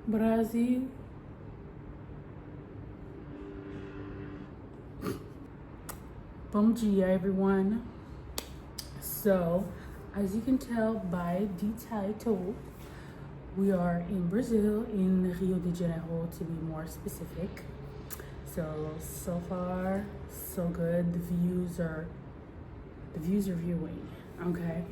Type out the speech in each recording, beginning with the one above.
Brazil. Bom dia, everyone. So, as you can tell by the title, we are in Brazil, in Rio de Janeiro to be more specific. So far, so good. The views are viewing. Okay.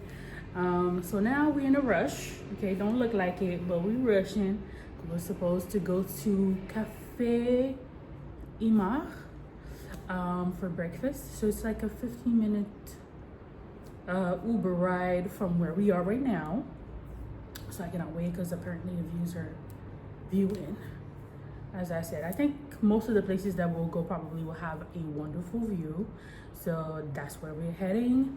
So now we're in a rush. Okay, don't look like it, but we're rushing. We're supposed to go to Cafe Imar for breakfast. So it's like a 15-minute Uber ride from where we are right now. So I cannot wait because apparently the views are viewing. As I said, I think most of the places that we'll go probably will have a wonderful view. So that's where we're heading.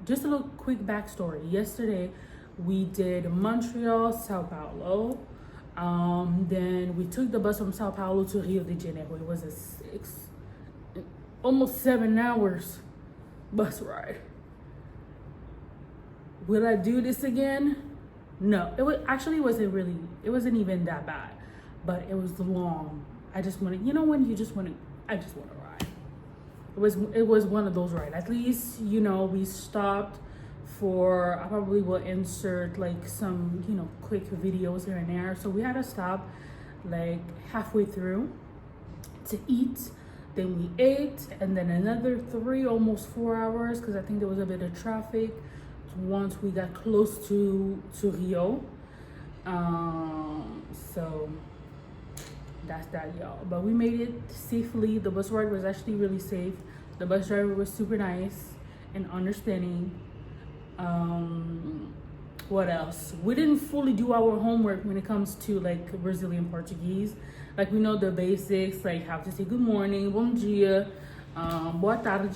Just a little quick backstory. Yesterday we did Montreal, Sao Paulo. Then we took the bus from Sao Paulo to Rio de Janeiro. It was almost 7 hours bus ride. Will I do this again? No, it wasn't even that bad, but it was long. I just wanted, when you just want to, I just want to ride. It was one of those rides. At least, we stopped for, I probably will insert like some, quick videos here and there. So we had to stop like halfway through to eat. Then we ate, and then another 3, almost 4 hours, because I think there was a bit of traffic once we got close to Rio. So that's that, y'all. But we made it safely. The bus ride was actually really safe. The bus driver was super nice and understanding. What else? We didn't fully do our homework when it comes to like Brazilian Portuguese. Like, we know the basics, like how to say good morning, bom dia, boa tarde,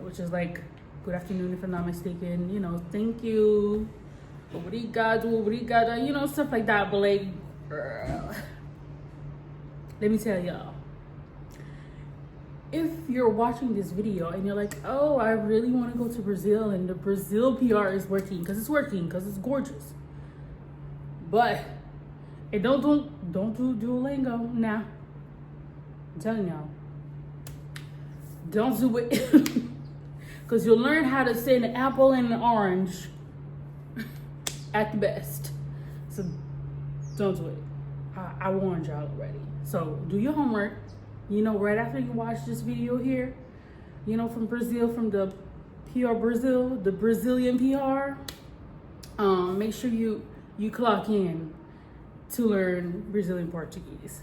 which is like good afternoon if I'm not mistaken, thank you, obrigado, stuff like that. But like, let me tell y'all, if you're watching this video and you're like, oh, I really want to go to Brazil, and the Brazil PR is working, because it's gorgeous, but and don't do Duolingo now. I'm telling y'all, don't do it, because you'll learn how to say an apple and an orange at the best. So don't do it. I warned y'all already. So do your homework. Right after you watch this video here, from Brazil, from the PR Brazil, the Brazilian PR, make sure you clock in to learn Brazilian Portuguese.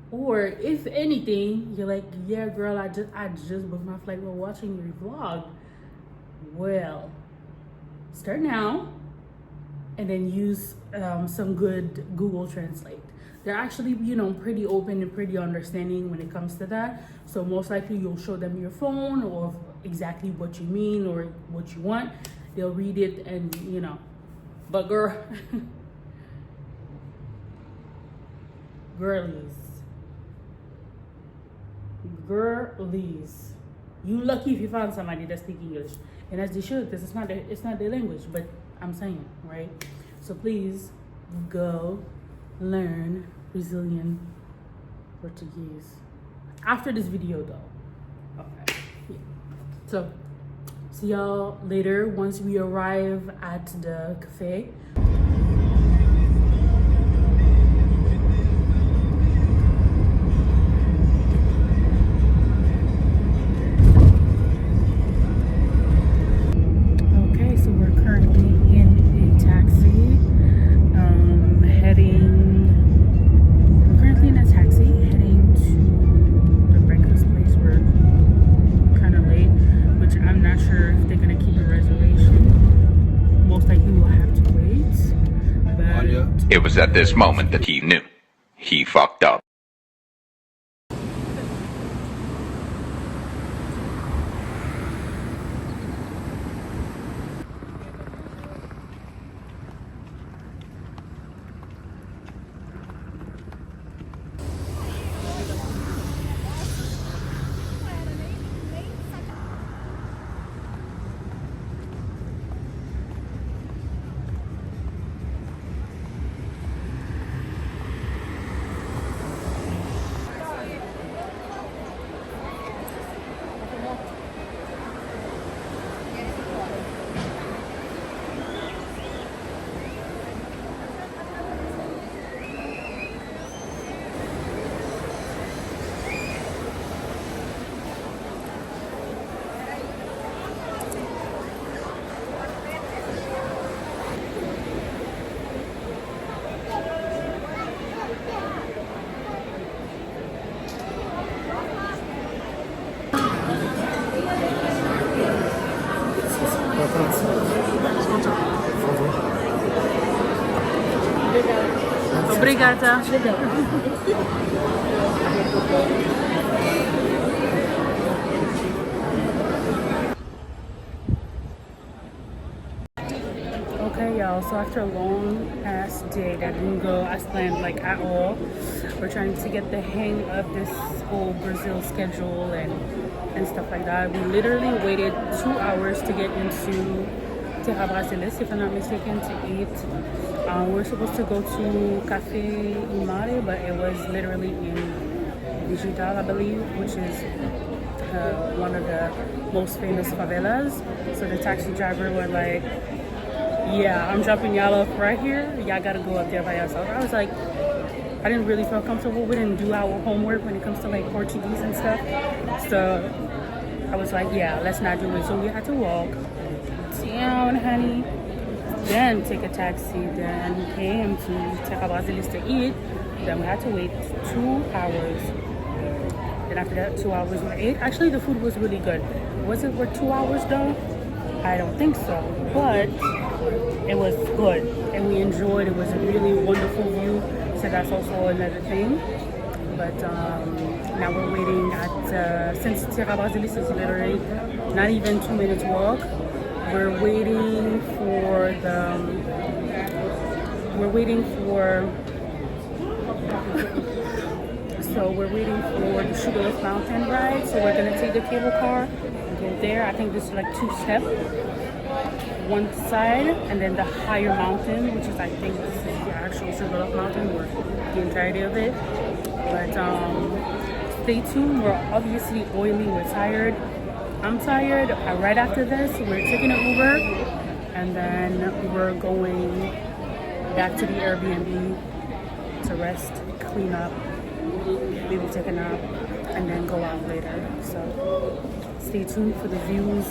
Or if anything, you're like, yeah, girl, I just booked my flight while watching your vlog. Well, start now and then use some good Google Translate. They're actually, pretty open and pretty understanding when it comes to that. So most likely you'll show them your phone or exactly what you mean or what you want. They'll read it and, but girlies, you lucky if you find somebody that speaks English, and as they should, because it's not their language. But I'm saying, right? So please go learn Brazilian Portuguese after this video, though. Okay. Yeah. So see y'all later once we arrive at the cafe. sure if they're gonna keep a reservation. Most likely we'll have to wait. But It was at this moment that he knew. He fucked up. Obrigada. Okay, y'all, so after a long ass day that didn't go as planned, like, at all, we're trying to get the hang of this whole Brazil schedule and stuff like that. We literally waited 2 hours to get into Terra Brasilis, if I'm not mistaken, to eat. We're supposed to go to Cafe Imare, but it was literally in Digital, I believe, which is one of the most famous favelas. So the taxi driver were like, yeah, I'm dropping y'all off right here. Y'all gotta go up there by yourself. I was like, I didn't really feel comfortable. We didn't do our homework when it comes to like Portuguese and stuff. So I was like, yeah, let's not do it. So we had to walk down, honey, then take a taxi, then we came to Terra Brasilis to eat. Then we had to wait 2 hours. Then after that 2 hours we ate. Actually, the food was really good. Was it worth 2 hours though? I don't think so, but it was good and we enjoyed. It was a really wonderful view, so that's also another thing. But now we're waiting at since Terra Brasilis is literally not even 2 minutes walk. We're waiting for the Sugarloaf Mountain ride. So we're gonna take the cable car, go there. I think this is like 2-step, one side, and then the higher mountain, which is, I think this is the actual Sugarloaf Mountain, or the entirety of it. But stay tuned. We're obviously oily. We're tired. I'm tired. Right after this, we're taking an Uber, and then we're going back to the Airbnb to rest, clean up, maybe take a nap, and then go out later. So stay tuned for the views.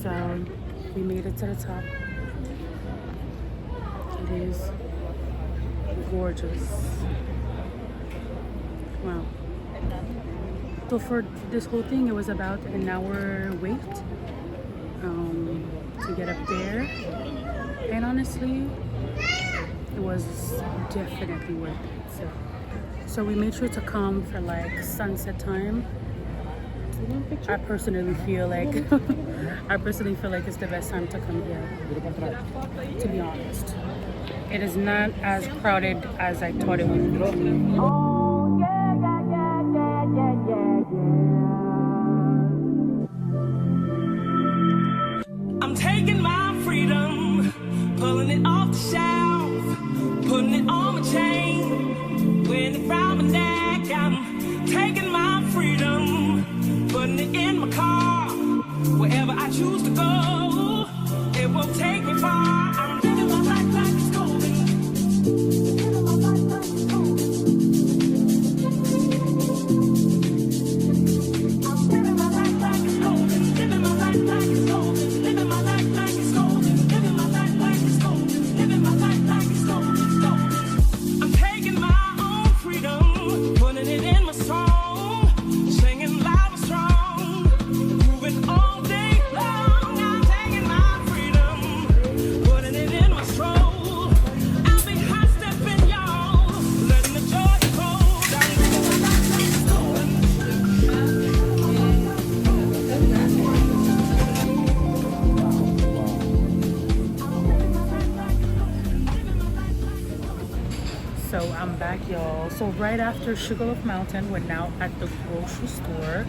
So we made it to the top. It is gorgeous. Wow. So for this whole thing, it was about an hour wait to get up there. And honestly, it was definitely worth it. So we made sure to come for like sunset time. I personally feel like I personally feel like it's the best time to come here, to be honest. It is not as crowded as I thought it would be. Oh, yeah, yeah, yeah, yeah, yeah, yeah. I'm taking my freedom, pulling it off the shelf, putting it on my chain, wearing it round my neck. I'm taking my freedom, putting it in my car, wherever I choose to go, it won't take me far. I'm living my life like it's golden. Living my life like it's golden. I'm living my life like it's golden. Living my life like it's golden. Living my life like it's golden. Living my life like it's golden. Living my life like it's golden. Golden. I'm taking my own freedom, putting it in my song, singing loud and strong, moving all day long. I'm taking my freedom, putting it in my stroll. I'll be high stepping, y'all, letting the joy cold. I'm living my life like it's golden. So I'm back, y'all. So right after Sugarloaf Mountain, we're now at the grocery store.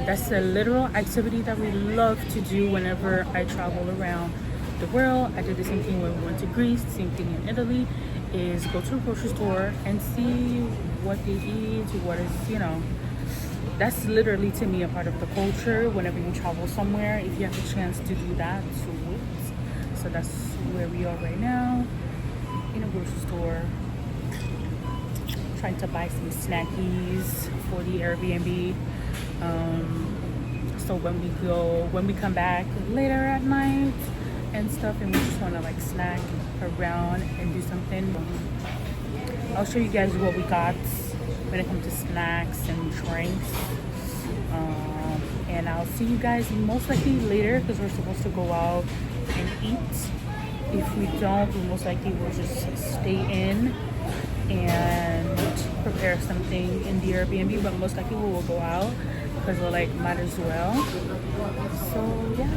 That's a literal activity that we love to do whenever I travel around the world. I did the same thing when we went to Greece, same thing in Italy, is go to the grocery store and see what they eat, what is, that's literally to me a part of the culture. Whenever you travel somewhere, if you have a chance to do that, do it. So that's where we are right now, in a grocery store, trying to buy some snackies for the Airbnb. So when we come back later at night and stuff, and we just want to like snack around and do something, I'll show you guys what we got when it comes to snacks and drinks. And I'll see you guys most likely later, because we're supposed to go out and eat. If we don't, we most likely will just stay in and prepare something in the Airbnb, but most likely we will go out because we're like, might as well. So yeah.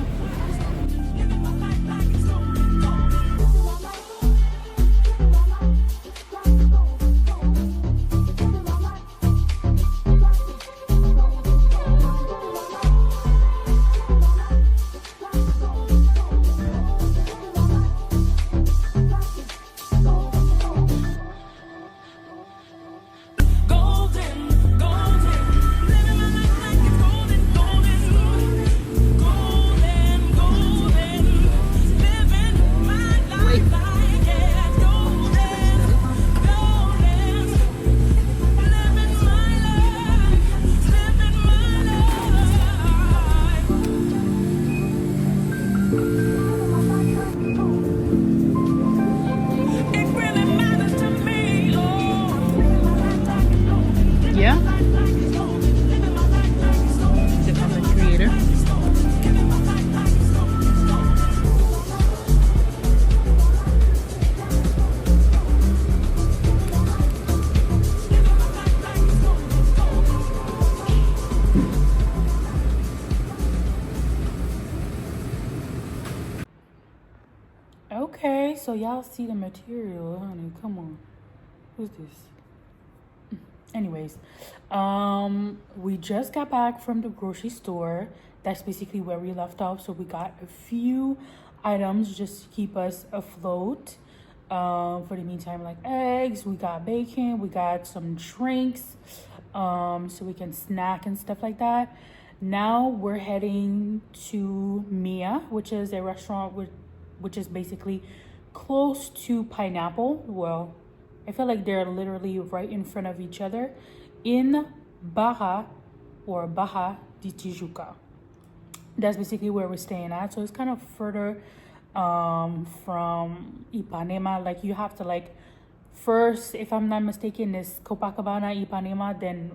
Okay, so y'all see the material, honey. Come on. Who's this? Anyways, we just got back from the grocery store. That's basically where we left off. So we got a few items just to keep us afloat. For the meantime, like eggs, we got bacon, we got some drinks, so we can snack and stuff like that. Now we're heading to Mia, which is a restaurant which is basically close to Pineapple. Well, I feel like they're literally right in front of each other in Barra de Tijuca. That's basically where we're staying at. So it's kind of further from Ipanema. Like you have to like first, if I'm not mistaken, is Copacabana, Ipanema, then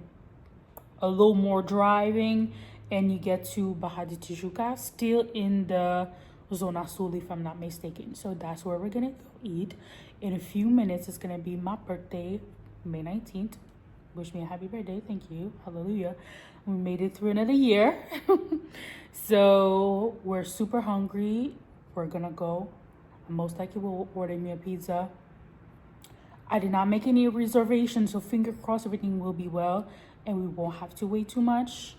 a little more driving and you get to Barra de Tijuca, still in the Zona Sul, if I'm not mistaken. So that's where we're gonna go eat. In a few minutes, it's gonna be my birthday, May 19th. Wish me a happy birthday. Thank you. Hallelujah. We made it through another year. So we're super hungry. We're gonna go. Most likely we'll order me a pizza. I did not make any reservations, so finger crossed everything will be well and we won't have to wait too much.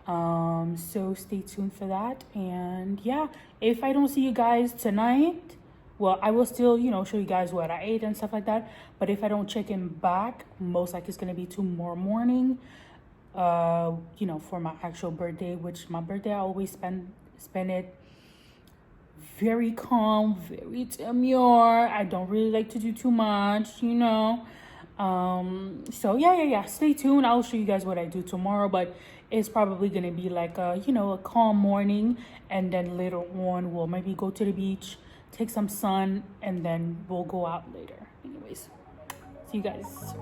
So stay tuned for that. And yeah, if I don't see you guys tonight, well, I will still, show you guys what I ate and stuff like that. But if I don't check in back, most likely it's gonna be tomorrow morning. For my actual birthday, which my birthday I always spend it very calm, very demure. I don't really like to do too much, So yeah. Stay tuned. I'll show you guys what I do tomorrow, but it's probably gonna be like a calm morning, and then later on we'll maybe go to the beach, take some sun, and then we'll go out later. Anyways, see you guys.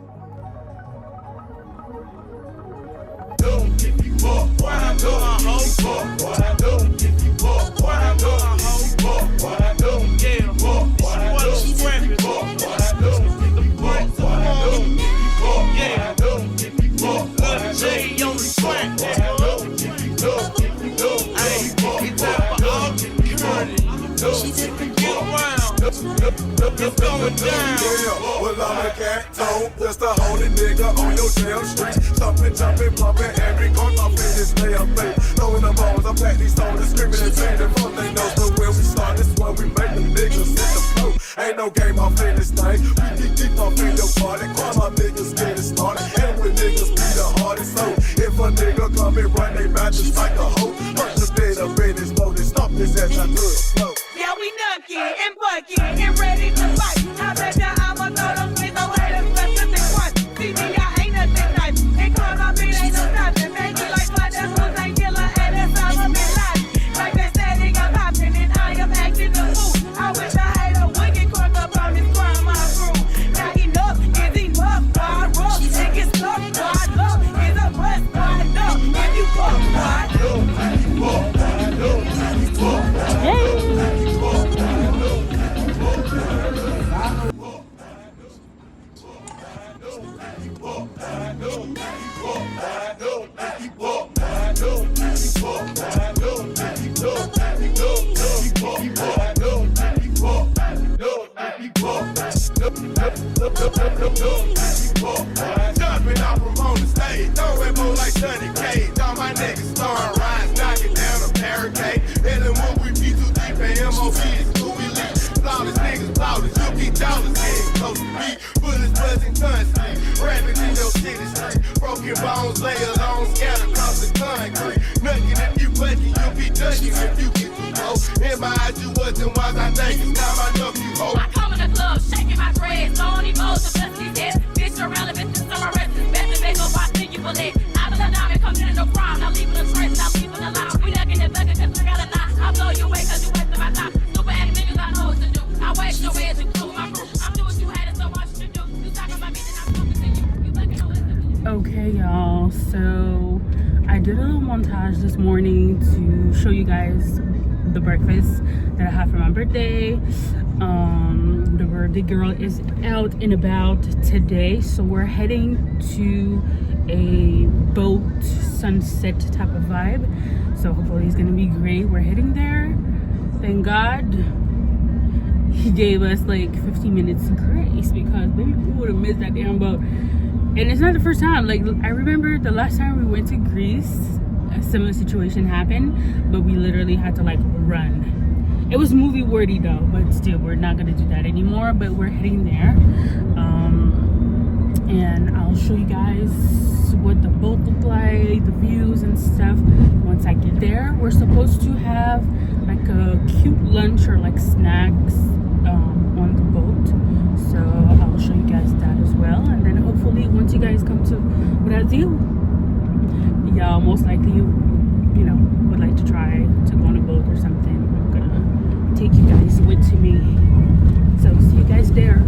It's going down. Yeah, well, I'm a cat toe, just a holy nigga on your damn street. Jumping, bumping, every car off in this damn thing. Throwing the balls, I'm back these stones, screaming and changing from they know. But when we start, this one we make them niggas hit the flow. Ain't no game off in this thing. We get deep off in your party. Call my niggas get it started. And when niggas be the hardest, so if a nigga come and run they mouth just like a hoe, punch the bed up in his boat and stomp his ass out to the floor. Yeah, we nucky and bucky and ready to fight. I bet ya I'ma throw them with no haters left to think once. See me, I ain't nothing nice. And call my beat ain't no nothing. Make it like blood, that's who's ain't killer, and that's all I'm in line. Like they said, they got poppin', and I am acting the fool. I wish I had a wicked cork up on this crime, my crew. Now enough is enough, why I roll? It gets stuck, why I love. It's a bust, why I know. If you fuck, why I know. Jumping off from on the stage, throwing more like Sunny Cage. All my niggas throwing rides, knocking down a barricade. And then when we be too deep, and MOB is who we lead. Flawless niggas, flawless, you be dollars, getting close to me. Bullets buzzing constantly, rapping in your city street. Broken bones lay alone, scattered across the concrete. Nugging if you bucking, you be ducking if you get too low. In my eyes, you wasn't wise, I think it's time I know you hoe. I come in the club, shaking my dreads, on emotions, just these heads. Bitch, irrelevant, this summer rest is best if they go by, think you believe. I'm a diamond, coming in no crime, not leaving a trace, not leaving a line. We ducking and bucking, cause we got a knot. I blow you away, cause you wasting my time. Super ass niggas, I know what to do. I waste your ass and cool my crew. I'm doing you haters, so what you do? You talking about me, then I'm focusing you. You fucking on listen. Okay, y'all, so I did a little montage this morning to show you guys the breakfast that I had for my birthday. The birthday girl is out and about today, so we're heading to a boat sunset type of vibe, so hopefully it's gonna be great. We're heading there. Thank God he gave us like 15 minutes grace, because maybe we would have missed that damn boat. And it's not the first time. Like, I remember the last time we went to Greece, a similar situation happened, but we literally had to like run. It was movie worthy though, but still, we're not gonna do that anymore. But we're heading there, and I'll show you guys what the boat looked like, the views and stuff once I get there. We're supposed to have like a cute lunch or like snacks on the boat, so I'll show you guys that as well. And then hopefully once you guys come to Brazil, y'all most likely would like to try to go on a boat or something. I'm gonna take you guys with me, so see you guys there.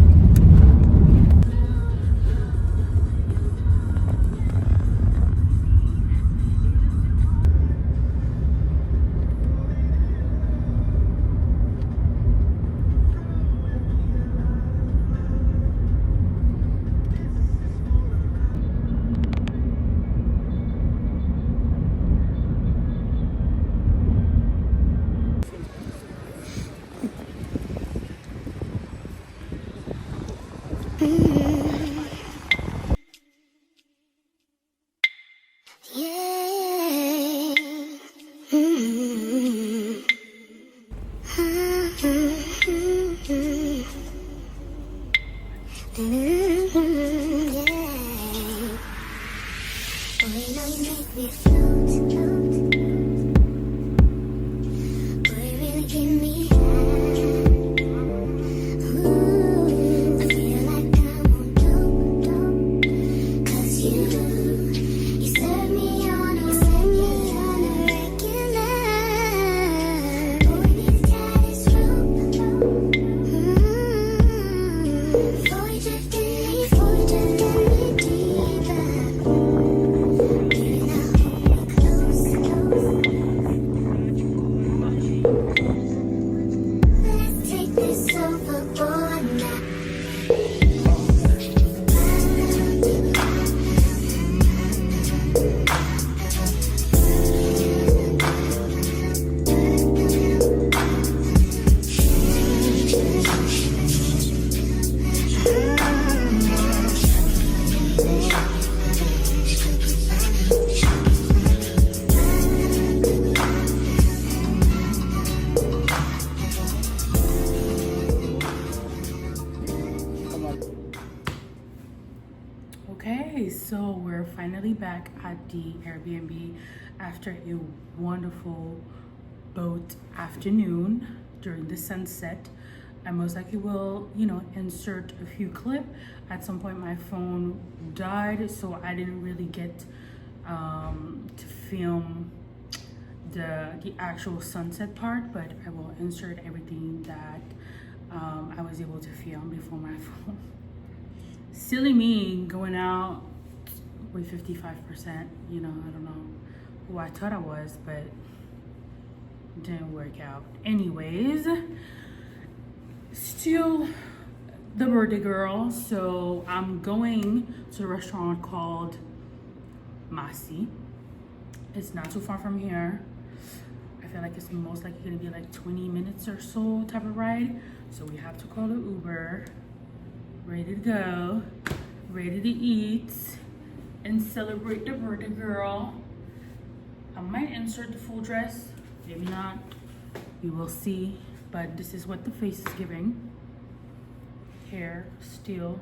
Okay, so we're finally back at the Airbnb after a wonderful boat afternoon during the sunset. I most likely will, insert a few clips. At some point my phone died, so I didn't really get to film the actual sunset part, but I will insert everything that I was able to film before my phone. Silly me going out with 55%, I don't know who I thought I was, but it didn't work out. Anyways, still the birthday girl, so I'm going to a restaurant called Masi. It's not too far from here. I feel like it's most likely gonna be like 20 minutes or so type of ride, so we have to call an Uber. Ready to go, ready to eat and celebrate the birthday girl. I might insert the full dress, maybe not, we will see, but this is what the face is giving. Hair still,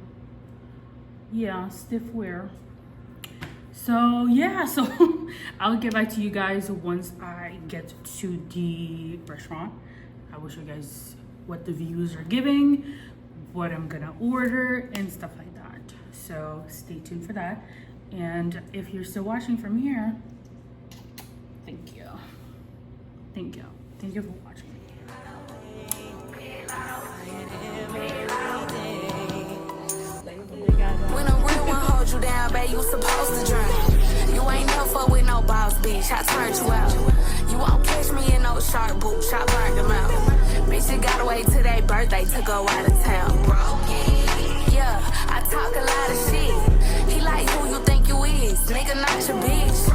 yeah, stiff wear. So yeah, so I'll get back to you guys once I get to the restaurant. I will show you guys what the views are giving, what I'm gonna order and stuff like that. So stay tuned for that. And if you're still watching from here, thank you. Thank you. Thank you for watching. When a real one hold you down, babe, you supposed to drown. You ain't never fuck with no boss, bitch. I turned you out. You won't catch me in no sharp boots. I burned them out. Bitch, you gotta wait till their birthday to go out of town. Yeah, I talk a lot of shit. He like who you think you is. Nigga, not your bitch.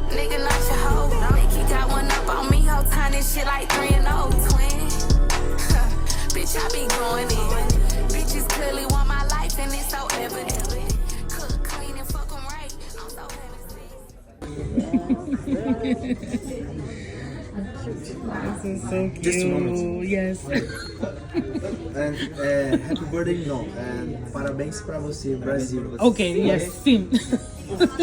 Nigga, not your hoe. Think he got one up on me, whole time this shit like 3 and 0 twin. Bitch, I be going in. Bitches clearly want my life and it's so evident. Cook, clean, and fuck 'em right. I'm so This is so cute. Just a moment. Yes. And happy birthday, no. And parabéns pra você, Brasil. Okay, yes, sim.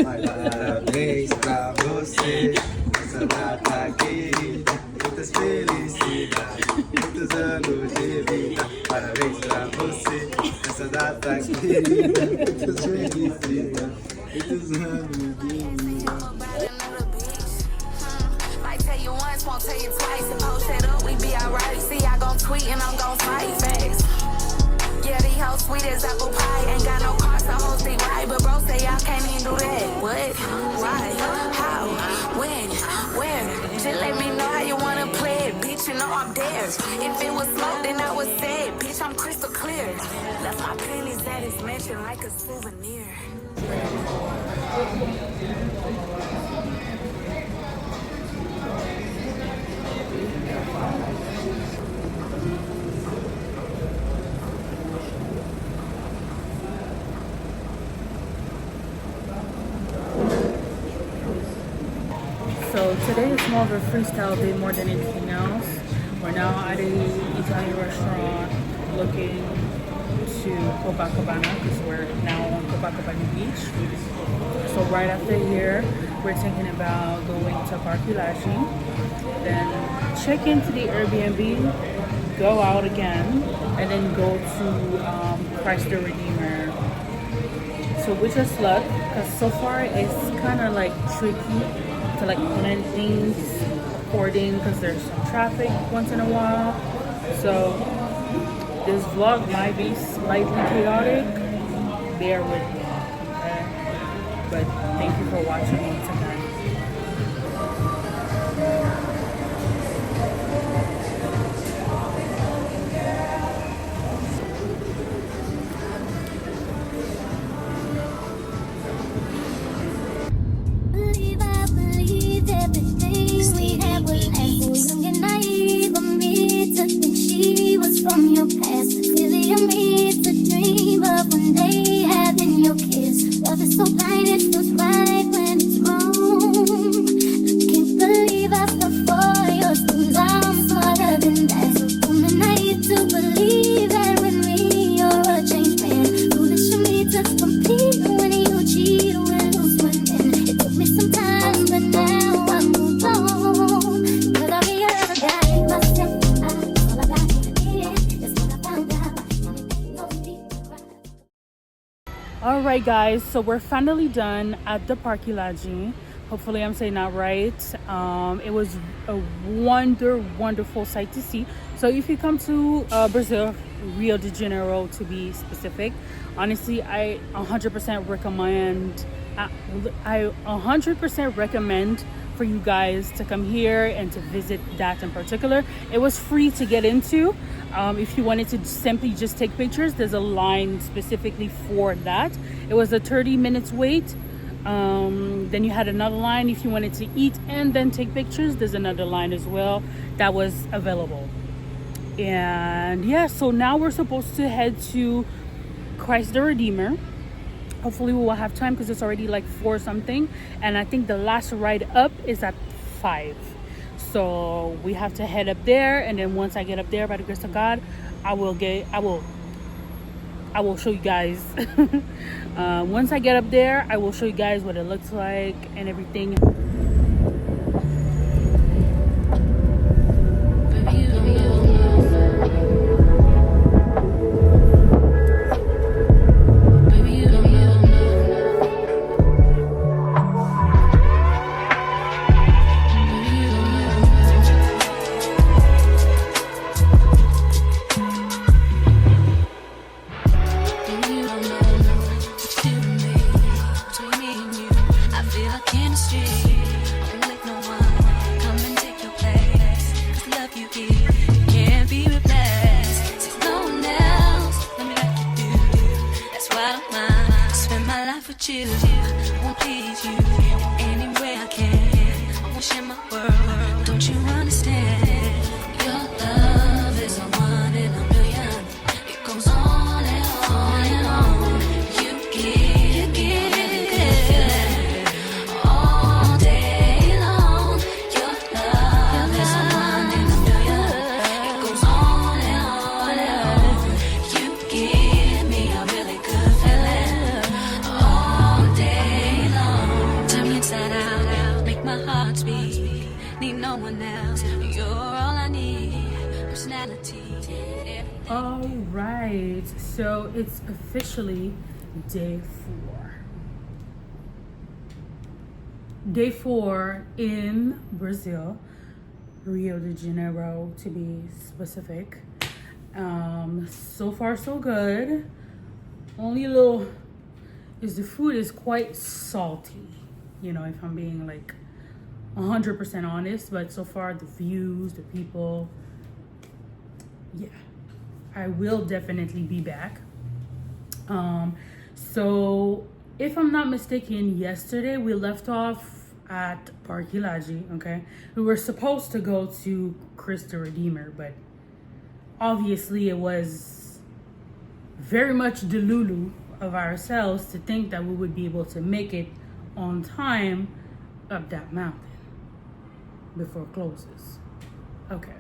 Parabéns pra você, essa data querida. Muitas felicidades, muitos anos de vida. Parabéns pra você, essa data querida. Muitas felicidades, muitos anos de vida. Won't tell you twice, and post that up, we be alright. See, I gon' tweet and I'm gon' fight fast. Yeah, these hoes sweet as apple pie. Ain't got no car, so hoes they ride. But bro say y'all can't even do that. What? Why? How? When? Where? Just let me know how you wanna play it. Bitch, you know I'm there. If it was smoke, then I was sad. Bitch, I'm crystal clear. Left my pennies at his mansion like a souvenir. today is more of a freestyle day more than anything else. We're now at a Italian restaurant looking to Copacabana because we're now on Copacabana Beach. So right after here, we're thinking about going to Parkilashi, then check into the Airbnb, go out again, and then go to Christ the Redeemer. So wish us luck, because so far it's kind of like tricky to like plan things according, because there's some traffic once in a while. So this vlog might be slightly chaotic. Bear with me, okay? But thank you for watching once again. Believe everything we had was ever young and naive of me to think she was from your past. Silly of me to dream of one day having your kiss. Love is so blind, it feels right when it's wrong. Can't believe I fell for your schemes. I'm smarter than that. So dumb and naive to believe that with me you're a changed man. Foolish of me to compete when you cheat when who's winning. It took me some time, but now I move on. 'Cause I realized I myself. All I got is what I found out. And it ain't no secret. All right, guys, so we're finally done at the Parkilaji. Hopefully I'm saying that right. It was a wonderful sight to see. So if you come to Brazil, Rio de Janeiro to be specific, honestly, I 100% recommend for you guys to come here and to visit that in particular. It was free to get into. If you wanted to simply just take pictures, there's a line specifically for that. It was a 30 minutes wait. Then you had another line if you wanted to eat and then take pictures. There's another line as well that was available. And yeah, so now we're supposed to head to Christ the Redeemer. Hopefully we will have time because it's already like 4 something, and I think the last ride up is at 5. So we have to head up there, and then once I get up there, by the grace of God, I will show you guys. Once I get up there, I will show you guys what it looks like and everything. All right, so it's officially day 4. Day 4 in Brazil, Rio de Janeiro to be specific. So far so good. Only little is the food is quite salty, you know, if I'm being like 100% honest, but so far the views, the people, yeah, I will definitely be back. So if I'm not mistaken, yesterday we left off at Parkilaji, okay? We were supposed to go to Christ the Redeemer, but obviously it was very much delulu of ourselves to think that we would be able to make it on time up that mountain. before it closes. Okay,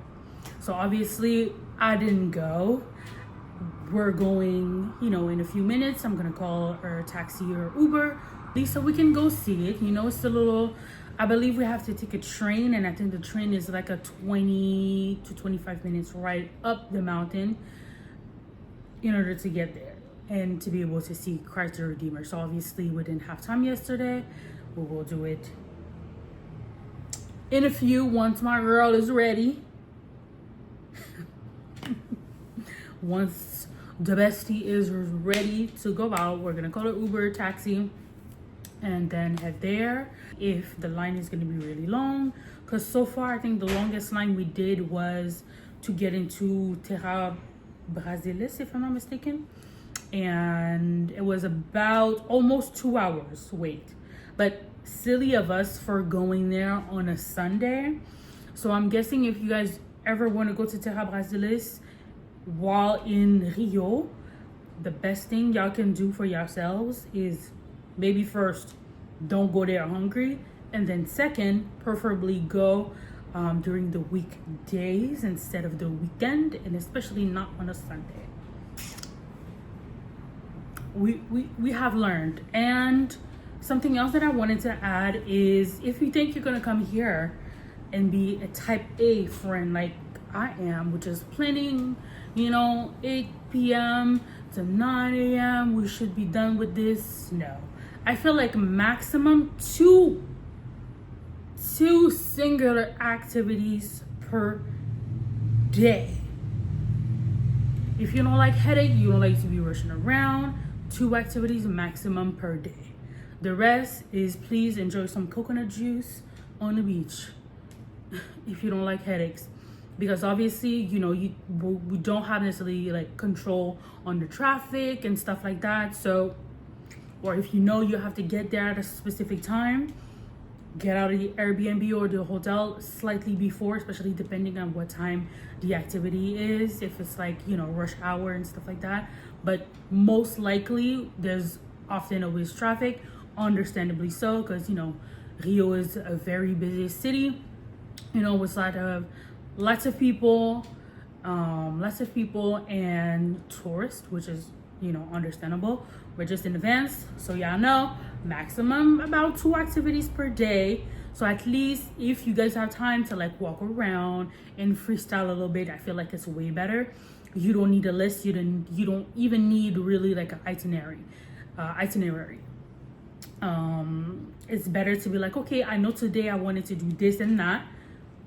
so obviously I didn't go. We're going, in a few minutes. I'm gonna call a taxi or Uber, at least so we can go see it. It's a little, I believe we have to take a train, and I think the train is like a 20 to 25 minutes ride up the mountain in order to get there and to be able to see Christ the Redeemer. So obviously we didn't have time yesterday. We will do it in a few, once my girl is ready. Once the bestie is ready to go out, we're gonna call an Uber, taxi, and then head there. If the line is gonna be really long, because so far I think the longest line we did was to get into Terra Brasilis, if I'm not mistaken, and it was about almost 2 hours wait. But silly of us for going there on a Sunday. So I'm guessing if you guys ever want to go to Terra Brasilis while in Rio, the best thing y'all can do for yourselves is maybe first, don't go there hungry, and then second, preferably go during the weekdays instead of the weekend, and especially not on a Sunday. We have learned. And something else that I wanted to add is, if you think you're gonna come here and be a type A friend like I am, which is planning, 8 p.m. to 9 a.m. we should be done with this. No, I feel like maximum two singular activities per day. If you don't like headache, you don't like to be rushing around, 2 activities maximum per day. The rest is, please enjoy some coconut juice on the beach if you don't like headaches. Because obviously, we don't have necessarily like control on the traffic and stuff like that. So, or if you have to get there at a specific time, get out of the Airbnb or the hotel slightly before, especially depending on what time the activity is. If it's like, rush hour and stuff like that. But most likely, there's often always traffic, understandably so, because, Rio is a very busy city, with lots of people and tourists, which is understandable. We're just in advance, so y'all know maximum about 2 activities per day. So at least if you guys have time to like walk around and freestyle a little bit, I feel like it's way better. You don't need a list. You don't even need really like an itinerary. It's better to be like, okay, I know today I wanted to do this and that,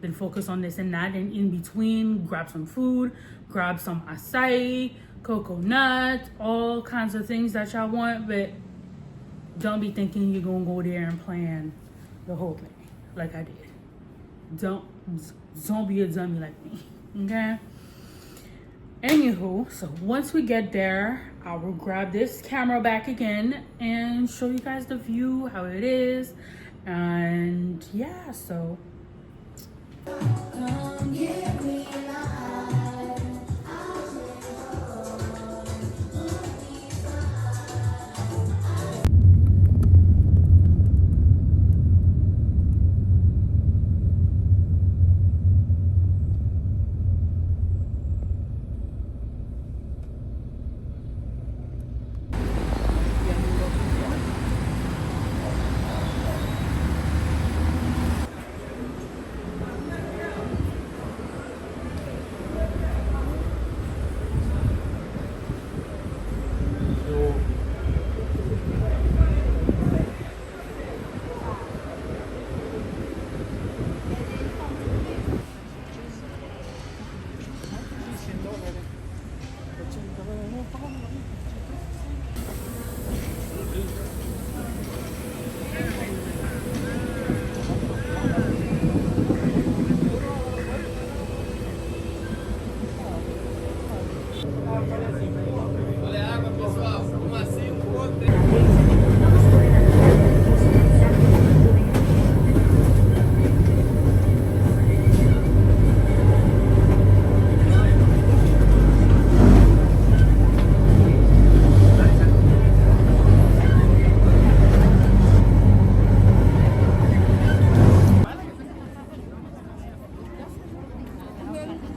then focus on this and that, and in between grab some food, grab some açai, coconut, all kinds of things that y'all want. But don't be thinking you're gonna go there and plan the whole thing like I did. Don't be a dummy like me, okay? Anywho, so once we get there, I will grab this camera back again and show you guys the view, how it is, and yeah, so. Come get me alive.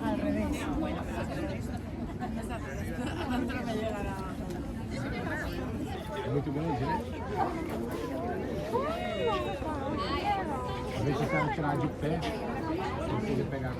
Al revés. Bueno, al revés. Adentro me llegará. Muito grande, né? Deixa o cara tirar de pé pra poder pegar.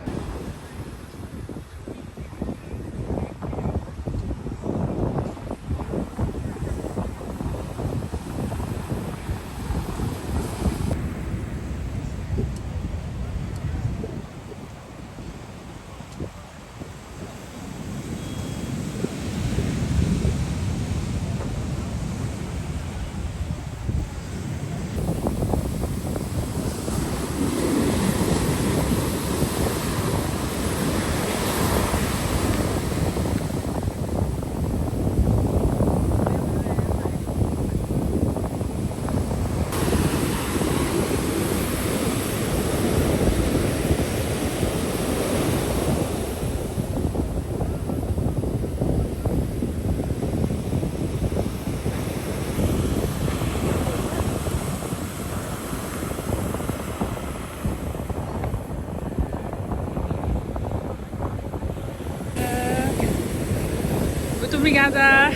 Muito obrigada.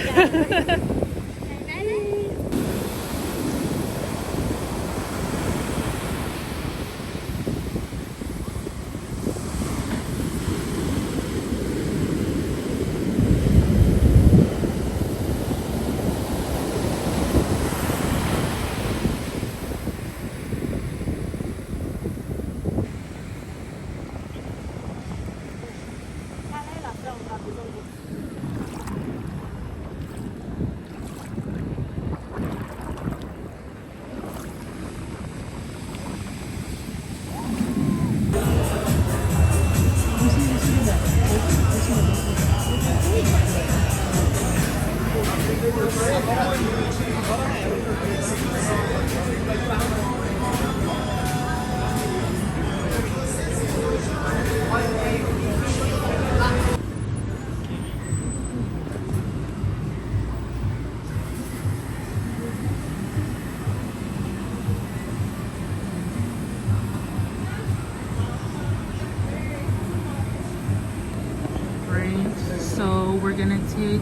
So we're gonna take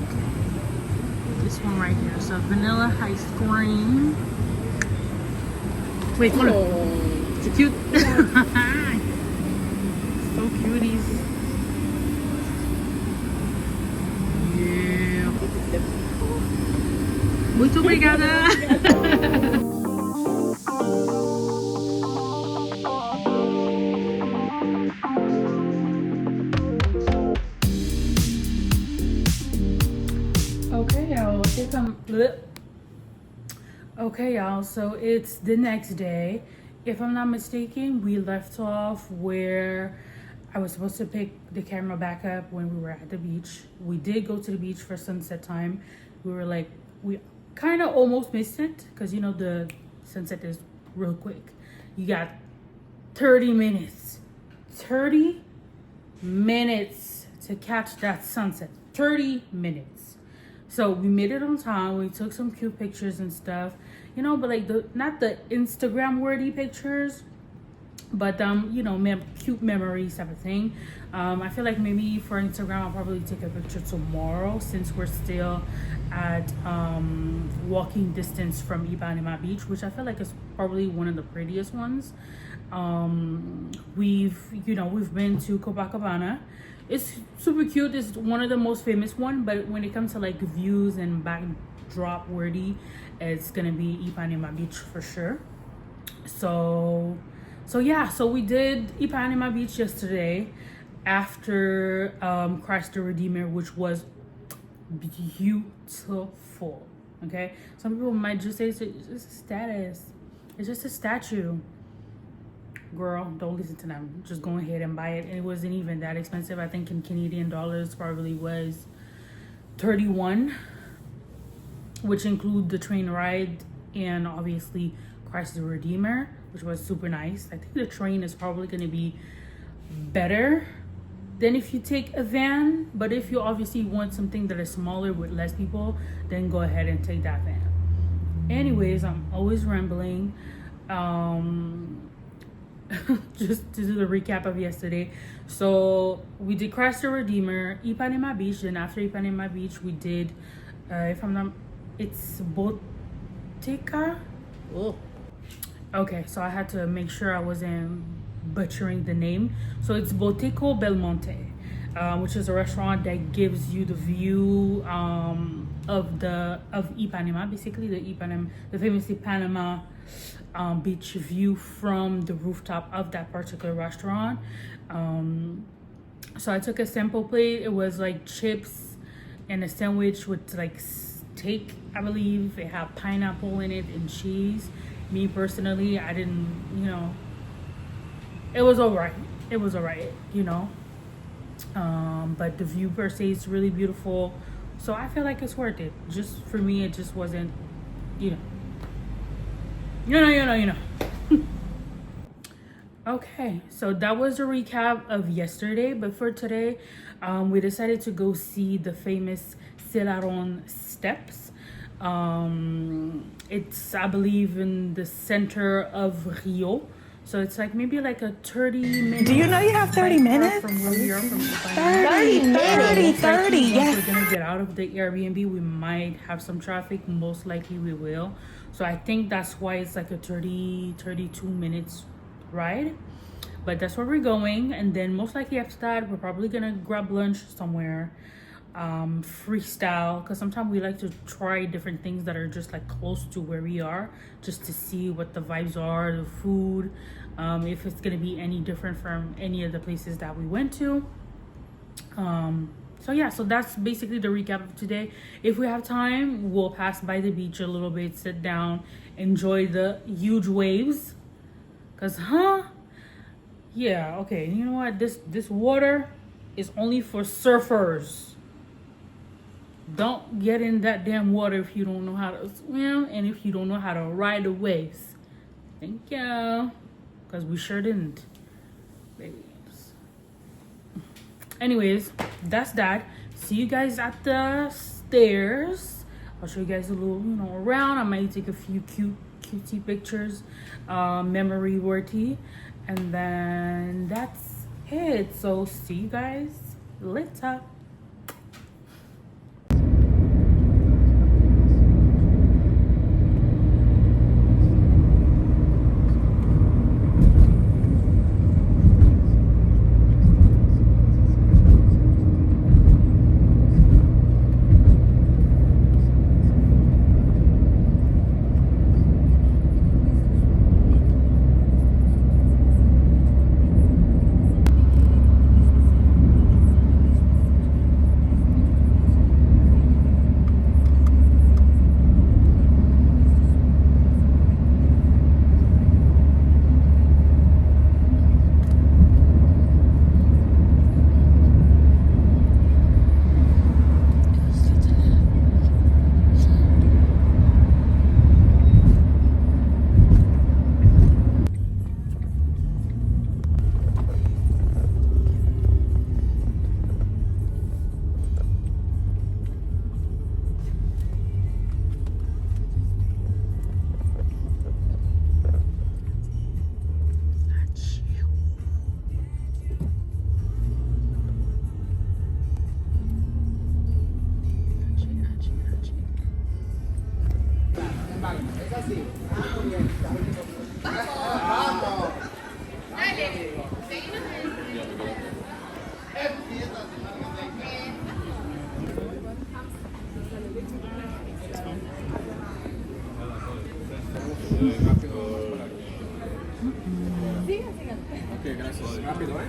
this one right here. So vanilla ice cream. Wait, hold on. It's a cute. So cuties. Yeah. Muito obrigada. Okay, y'all, so it's the next day. If I'm not mistaken, we left off where I was supposed to pick the camera back up when we were at the beach. We did go to the beach for sunset time. We kind of almost missed it because, you know, the sunset is real quick. You got 30 minutes. 30 minutes to catch that sunset. 30 minutes. So we made it on time. We took some cute pictures and stuff, you know, but like not the Instagram worthy pictures, but you know, cute memories type of thing. I feel like maybe for Instagram I'll probably take a picture tomorrow since we're still at walking distance from Ipanema Beach, which I feel like is probably one of the prettiest ones. We've been to Copacabana. It's super cute. It's one of the most famous one, but when it comes to like views and backdrop worthy, it's gonna be Ipanema Beach for sure. So yeah, so we did Ipanema Beach yesterday after Christ the Redeemer, which was beautiful. Okay, some people might just say it's just a status, it's just a statue. Girl, don't listen to them. Just go ahead and buy it. And it wasn't even that expensive. I think in Canadian dollars probably was 31, which include the train ride and obviously Christ the Redeemer, which was super nice. I think the train is probably going to be better than if you take a van, but if you obviously want something that is smaller with less people, then go ahead and take that van. Anyways, I'm always rambling. just to do the recap of yesterday. So we did Christ the Redeemer, Ipanema Beach. Then after Ipanema Beach, we did, if I'm not, it's Botica. Oh. Okay, so I had to make sure I wasn't butchering the name. So it's Botico Belmonte, which is a restaurant that gives you the view of Ipanema, basically the famous Ipanema beach view from the rooftop of that particular restaurant. So I took a sample plate. It was like chips and a sandwich with like steak, I believe. It had pineapple in it and cheese. Me personally, I didn't, it was all right. But the view per se is really beautiful. So I feel like it's worth it. Just for me, it just wasn't, you know. Okay, so that was a recap of yesterday. But for today, we decided to go see the famous Selarón Steps. It's, I believe, in the center of Rio. So it's like maybe like a 30-minute. Do you know you have 30 minutes? From where we are, from 30, yes. We're gonna get out of the Airbnb. We might have some traffic. Most likely we will. So I think that's why it's like a 32 minutes ride. But that's where we're going. And then most likely after that, we're probably gonna grab lunch somewhere. Freestyle, because sometimes we like to try different things that are just like close to where we are, just to see what the vibes are, the food, if it's gonna be any different from any of the places that we went to. So yeah, so that's basically the recap of today. If we have time, we'll pass by the beach a little bit, sit down, enjoy the huge waves, because yeah, okay, you know what, this water is only for surfers. Don't get in that damn water if you don't know how to swim and if you don't know how to ride the waves. Thank you. Because we sure didn't. Babes. Anyways, that's that. See you guys at the stairs. I'll show you guys a little, around. I might take a few cutesy pictures, memory worthy. And then that's it. So see you guys later. Ok, gracias. Rápido, ¿eh?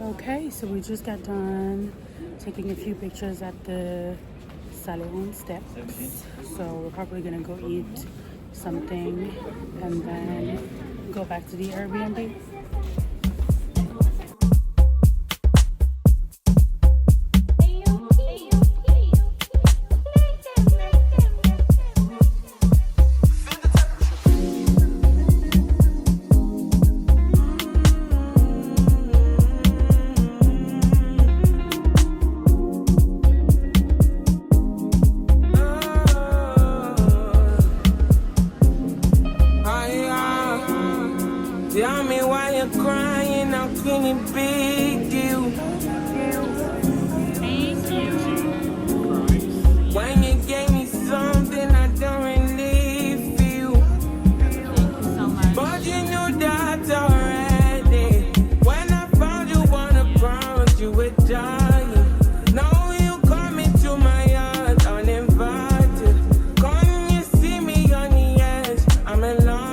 Okay, so we just got done taking a few pictures at the Selarón Steps. So we're probably gonna go eat something and then go back to the Airbnb. Tell me why you're crying, how can it be you? Thank you. When you gave me something I don't really feel. Thank you so much. But you knew that already. When I found you, wanna promise you would die. Now you come into my heart uninvited. Come you see me on the edge, I'm enlightened.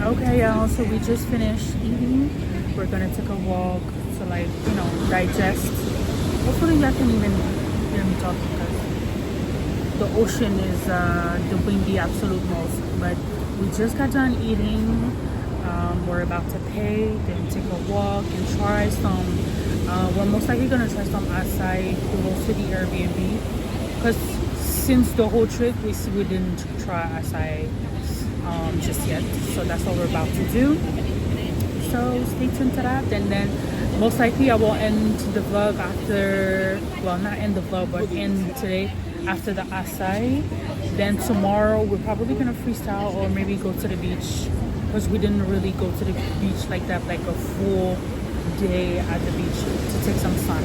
Okay, y'all, so we just finished eating. We're gonna take a walk to, like, you know, digest. Hopefully y'all can even hear me talk because the ocean is doing the absolute most. But we just got done eating. We're about to pay, then take a walk and try some. We're most likely gonna try some açai close to the Airbnb because since the whole trip we didn't try açai just yet, so that's what we're about to do. So stay tuned to that, and then most likely I will end the vlog after, well, not end the vlog, but end today after the açai. Then tomorrow we're probably gonna freestyle or maybe go to the beach because we didn't really go to the beach like that, like a full day at the beach to take some sun.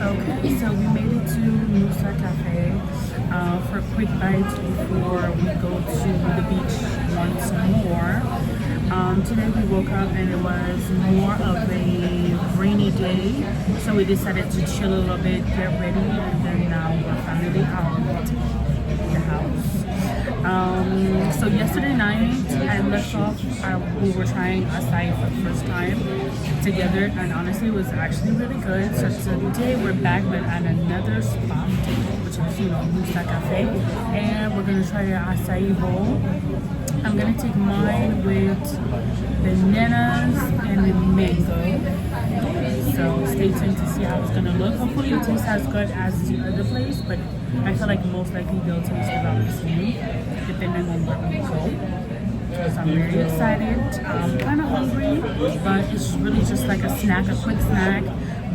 Okay, so we made it to Nusa Cafe for a quick bite before we go to the beach once more. Today we woke up and it was more of a rainy day, so we decided to chill a little bit, get ready, and then now we're finally out of the house. So yesterday night I left off, we were trying açai for the first time together, and honestly it was actually really good. So today we're back but at another spot, which is, you know, Nusa Cafe, and we're gonna try the açai bowl. I'm gonna take mine with bananas and mango. So stay tuned to see how it's gonna look. Hopefully it tastes as good as the other place, but I feel like most likely they'll taste about the same, depending on where we go. So I'm very excited. I'm kind of hungry, but it's really just like a snack, a quick snack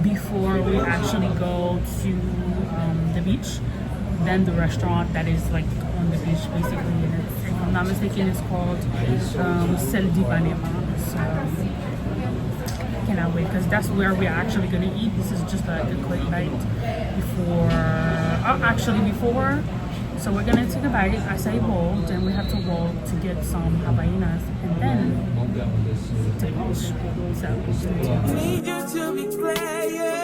before we actually go to the beach. Then the restaurant that is like on the beach basically, and it's, if I'm not mistaken, it's called Selarón Steps. So I cannot wait because that's where we're actually gonna eat. This is just like a quick bite before, actually before So we're gonna take a bite of açai bowl, then we have to walk to get some Havaianas, and then to the beach. So stay tuned. Need you to be clear, yeah.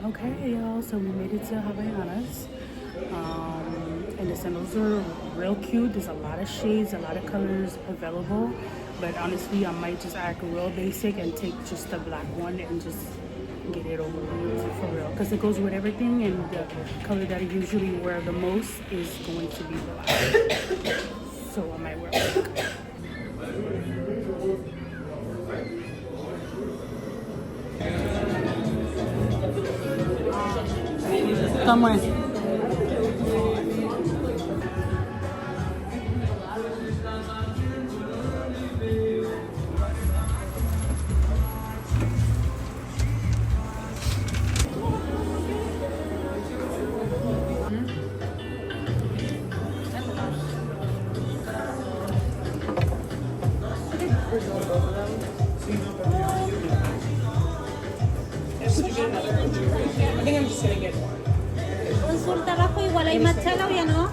Okay, y'all, so we made it to Havaianas. And the sandals are real cute. There's a lot of shades, a lot of colors available. But honestly, I might just act real basic and take just the black one and just get it over with for real. Because it goes with everything, and the color that I usually wear the most is going to be black. So I might wear black. Come on. Consulta abajo, igual hay más chela o ya no.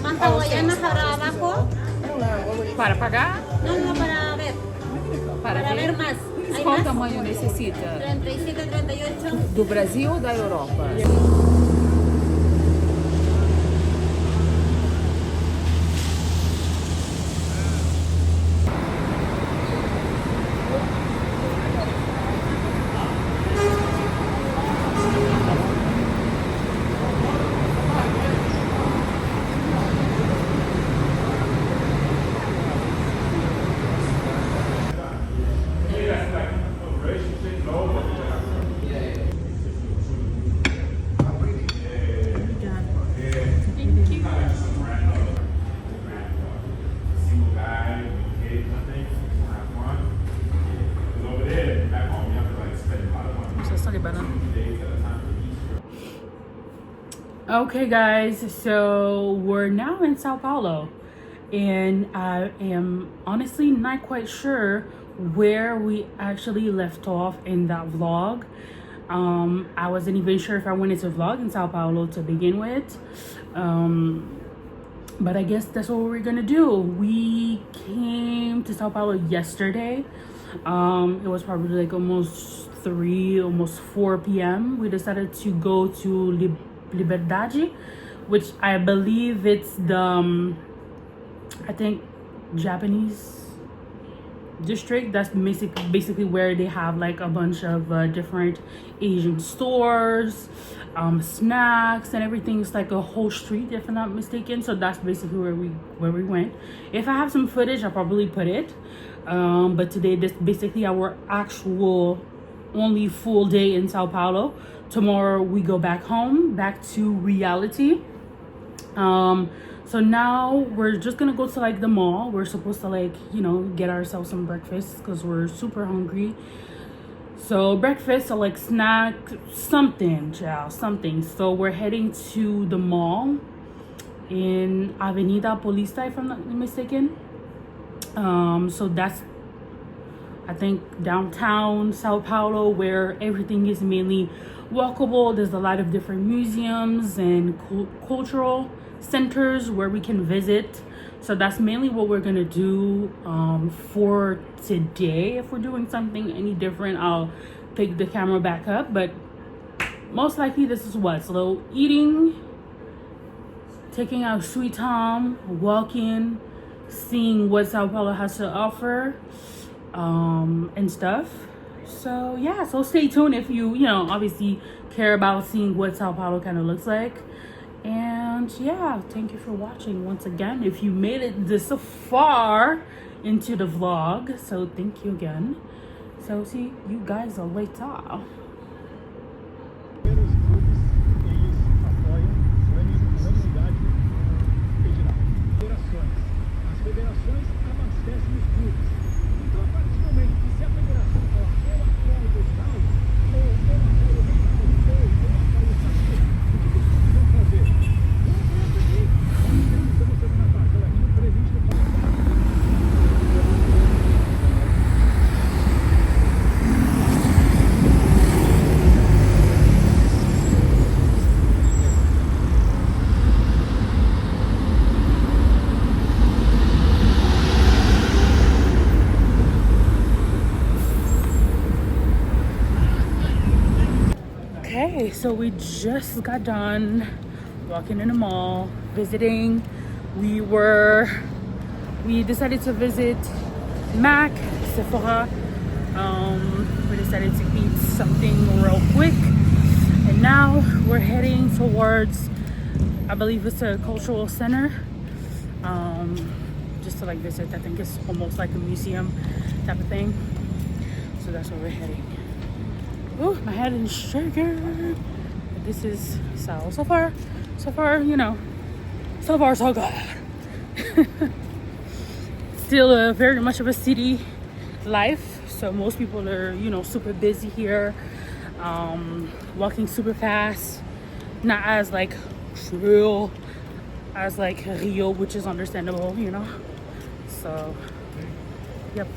Más hawaianas habrá abajo. Para pagar? No, para ver. Para ver más. Hay Qual más. tamanho necessita? 37, 38. Do Brasil ou da Europa? Okay guys, so we're now in Sao Paulo, and I am honestly not quite sure where we actually left off in that vlog. I wasn't even sure if I wanted to vlog in Sao Paulo to begin with, but I guess that's what we're gonna do. We came to Sao Paulo yesterday. It was probably like almost 4 p.m. We decided to go to Liberdade, which I believe it's the I think Japanese district. That's basically where they have like a bunch of different Asian stores, snacks and everything. It's like a whole street, if I'm not mistaken. So that's basically where we went. If I have some footage, I'll probably put it, but today this basically our actual only full day in Sao Paulo. Tomorrow we go back home, back to reality. So now we're just gonna go to like the mall. We're supposed to like, you know, get ourselves some breakfast because we're super hungry. So breakfast or like snack, something, child, something. So we're heading to the mall in Avenida Paulista, if I'm not mistaken. So that's, I think, downtown Sao Paulo, where everything is mainly walkable. There's a lot of different museums and cultural centers where we can visit. So that's mainly what we're gonna do for today. If we're doing something any different, I'll pick the camera back up, but most likely this is what, so eating, taking our sweet time, walking, seeing what Sao Paulo has to offer, and stuff. So yeah, so stay tuned if you know, obviously care about seeing what Sao Paulo kind of looks like. And yeah, thank you for watching once again, if you made it this far into the vlog. So thank you again. So see, you guys are way tall. Pelos clubes, eles apoiam unanimidade federal. Federações. As federações abastecem os clubes. Então, a partir do momento que se a federação falar eu apoio o Reginaldo, ou eu apoio o Reinaldo, ou eu apoio o Saci, o que os clubes vão fazer? Vamos ver isso aqui. Vamos ver isso na semana passada. Aqui o presidente do Okay, so we just got done walking in the mall, visiting. We decided to visit Mac, Sephora. We decided to eat something real quick. And now we're heading towards, I believe it's a cultural center. Just to like visit. I think it's almost like a museum type of thing. So that's where we're heading. Oh, my head is shaking. This is so far, you know, so far so good. Still very much of a city life. So most people are, you know, super busy here, walking super fast, not as like chill as like Rio, which is understandable, you know. So, yep.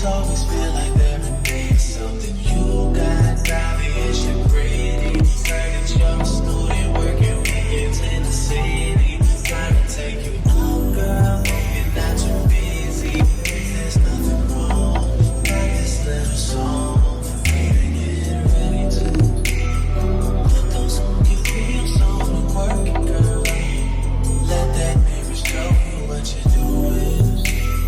Always feel like there would be something you got. Obvious you're pretty. Turning young student working weekends in the city. Trying to take you out, girl. Hope you're not too busy. There's nothing wrong. Write this little song for me to get ready to. Put those on your wheels on and work it, girl. Let that mirror show you what you're doing.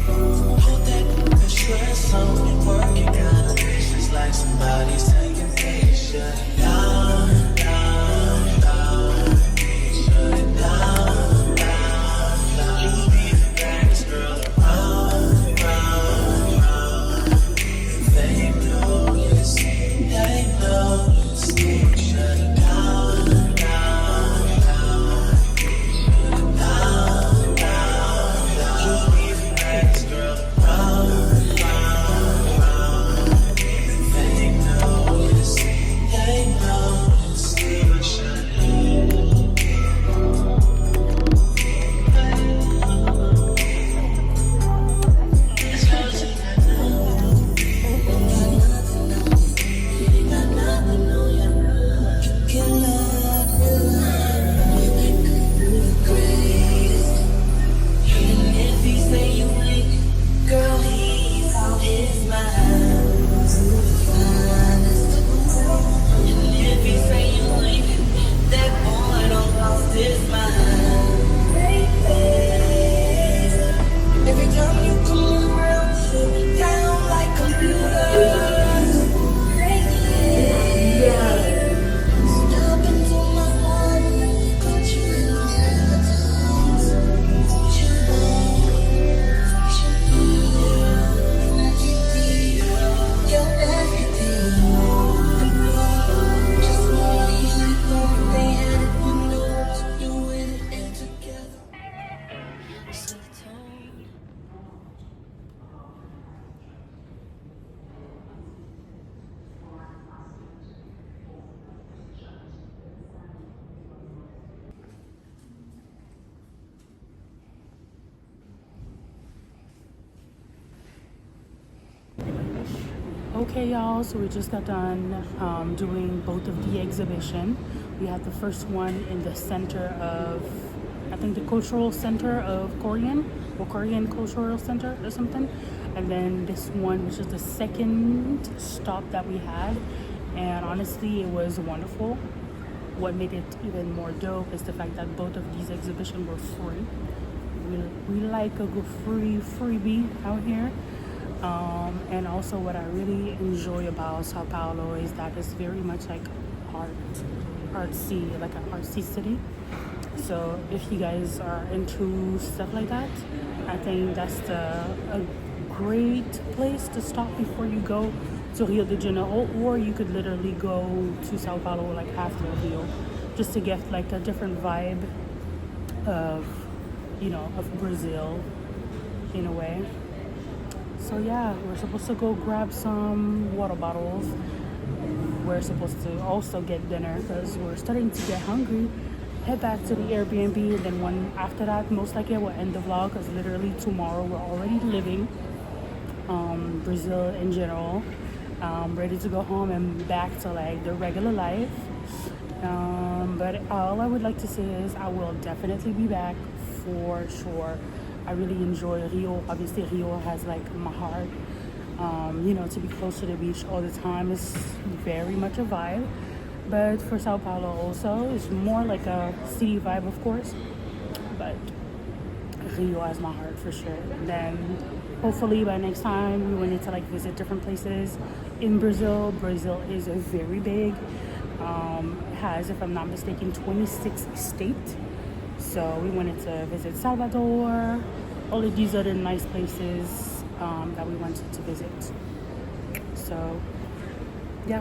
Put that stress on and work it kinda vicious, like somebody's taking things. Shut it down, down, down. Shut it down, down, down. You be the baddest girl around, round, round. They know you see, they know you see. Shut it down, down, down. Shut it down, down, down. You be the baddest girl around. Okay, y'all, so we just got done doing both of the exhibition. We had the first one in the center of, I think, the cultural center of Korean, or Korean Cultural Center or something. And then this one, which is the second stop that we had. And honestly, it was wonderful. What made it even more dope is the fact that both of these exhibitions were free. We like a good freebie out here. And also what I really enjoy about Sao Paulo is that it's very much like art. artsy, like an artsy city. So if you guys are into stuff like that, I think that's a great place to stop before you go to Rio de Janeiro, or you could literally go to Sao Paulo like after Rio, just to get like a different vibe of, you know, of Brazil in a way. So yeah, we're supposed to go grab some water bottles. We're supposed to also get dinner because we're starting to get hungry. Head back to the Airbnb, and then one after that, most likely I will end the vlog because literally tomorrow we're already leaving Brazil in general. Ready to go home and back to like the regular life. But all I would like to say is I will definitely be back for sure. I really enjoy Rio. Obviously Rio has like my heart. You know, to be close to the beach all the time is very much a vibe. But for Sao Paulo also, it's more like a city vibe, of course. But Rio has my heart for sure. Then hopefully by next time we need to like visit different places in Brazil. Brazil is a very big. Has, if I'm not mistaken, 26 states. So we wanted to visit Salvador, all of these other nice places that we wanted to visit. So yeah.